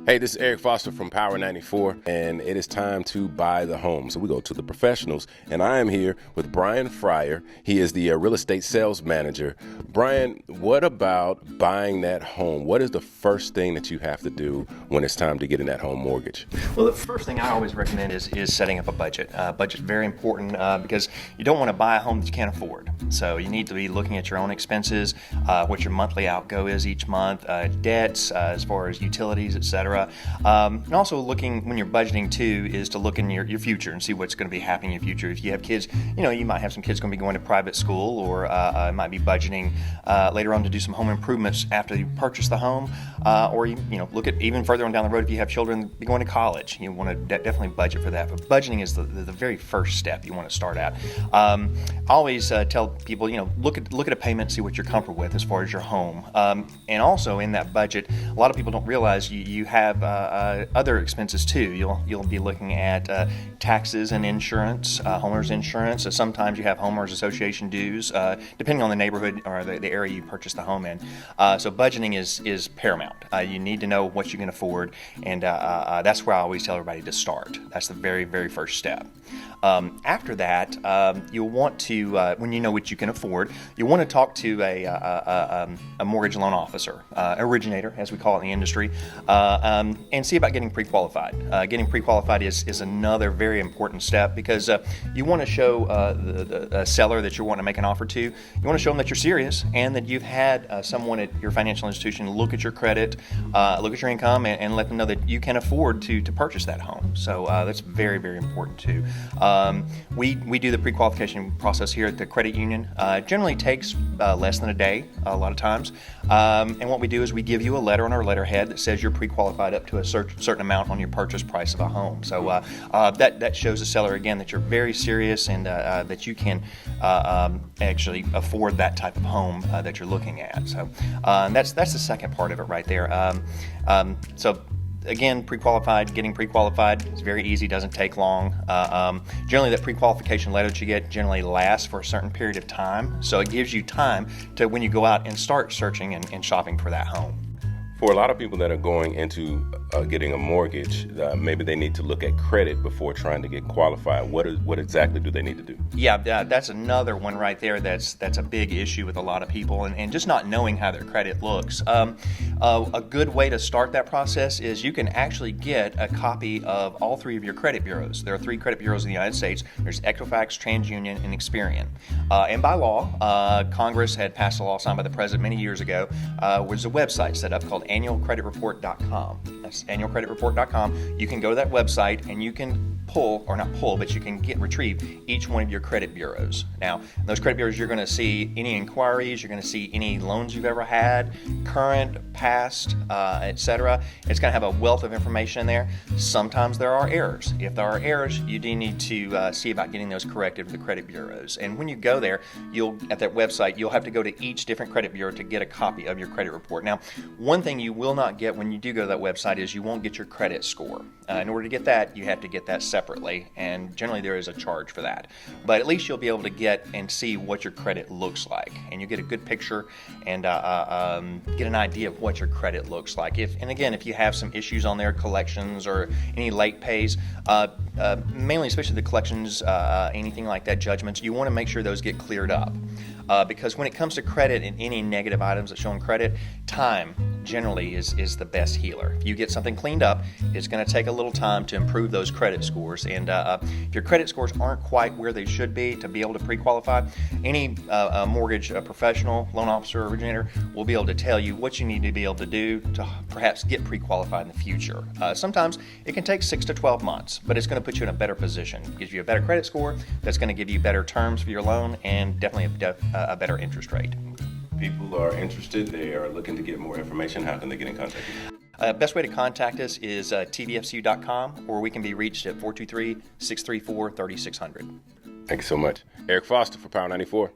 Hey, this is Eric Foster from Power 94, and it is time to buy the home. So we go to the professionals, and I am here with Bryan Fryar. He is the real estate sales manager. Bryan, what about buying that home? What is the first thing that you have to do when it's time to get in that home mortgage? Well, the first thing I always recommend is setting up a budget. Budget's very important because you don't want to buy a home that you can't afford. So you need to be looking at your own expenses, what your monthly outgo is each month, debts as far as utilities, etc. And also looking, when you're budgeting too, is to look in your future and see what's going to be happening in your future. If you have kids, you might have some kids going to be going to private school, or might be budgeting later on to do some home improvements after you purchase the home, or you look at even further on down the road if you have children be going to college. You want to definitely budget for that. But budgeting is the very first step you want to start at. I always tell people, look at a payment, see what you're comfortable with as far as your home, and also in that budget, a lot of people don't realize you have other expenses too. You'll be looking at taxes and insurance, homeowners insurance. So sometimes you have homeowners association dues, depending on the neighborhood or the area you purchase the home in. So budgeting is paramount. You need to know what you can afford, and that's where I always tell everybody to start. That's the very, very first step. After that, you'll want to, when you know what you can afford, you want to talk to a mortgage loan officer, originator, as we call it in the industry, and see about getting pre-qualified. Getting pre-qualified is another very important step, because you want to show the seller that you're wanting to make an offer to, you want to show them that you're serious and that you've had someone at your financial institution look at your credit, look at your income, and let them know that you can afford to purchase that home. So that's very, very important too. We do the pre-qualification process here at the credit union. It generally takes less than a day a lot of times. And what we do is we give you a letter on our letterhead that says you're pre-qualified up to a certain amount on your purchase price of a home. So that shows the seller again that you're very serious, and that you can actually afford that type of home that you're looking at. So that's the second part of it right there. So again, getting pre-qualified is very easy, doesn't take long. Generally, that pre-qualification letter that you get generally lasts for a certain period of time, so it gives you time to, when you go out and start searching and shopping for that home. For a lot of people that are going into getting a mortgage, maybe they need to look at credit before trying to get qualified. What exactly do they need to do? Yeah, that's another one right there that's a big issue with a lot of people, and just not knowing how their credit looks. A good way to start that process is you can actually get a copy of all three of your credit bureaus. There are 3 credit bureaus in the United States. There's Equifax, TransUnion, and Experian. And by law, Congress had passed a law signed by the president many years ago, was a website set up called annualcreditreport.com. That's annualcreditreport.com. You can go to that website and you can you can retrieve each one of your credit bureaus. Now, in those credit bureaus, you're going to see any inquiries, you're going to see any loans you've ever had, current, past, etc. It's going to have a wealth of information in there. Sometimes there are errors. If there are errors, you do need to see about getting those corrected with the credit bureaus. And when you go there, at that website, you'll have to go to each different credit bureau to get a copy of your credit report. Now, one thing you will not get when you do go to that website is you won't get your credit score. In order to get that, you have to get that separately, and generally there is a charge for that. But at least you'll be able to get and see what your credit looks like, and you get a good picture and get an idea of what your credit looks like. If you have some issues on there, collections or any late pays, mainly especially the collections, anything like that, judgments, you want to make sure those get cleared up. Because when it comes to credit and any negative items that show in credit, time generally is the best healer. If you get something cleaned up, it's going to take a little time to improve those credit scores. And if your credit scores aren't quite where they should be to be able to pre-qualify, any mortgage professional, loan officer, originator will be able to tell you what you need to be able to do to perhaps get pre-qualified in the future. Sometimes it can take 6 to 12 months, but it's going to put you in a better position. It gives you a better credit score, that's going to give you better terms for your loan, and definitely a better interest rate. People are interested, they are looking to get more information. How can they get in contact with you? Best way to contact us is TVFCU.com, or we can be reached at 423-634-3600. Thank you so much. Eric Foster for Power 94.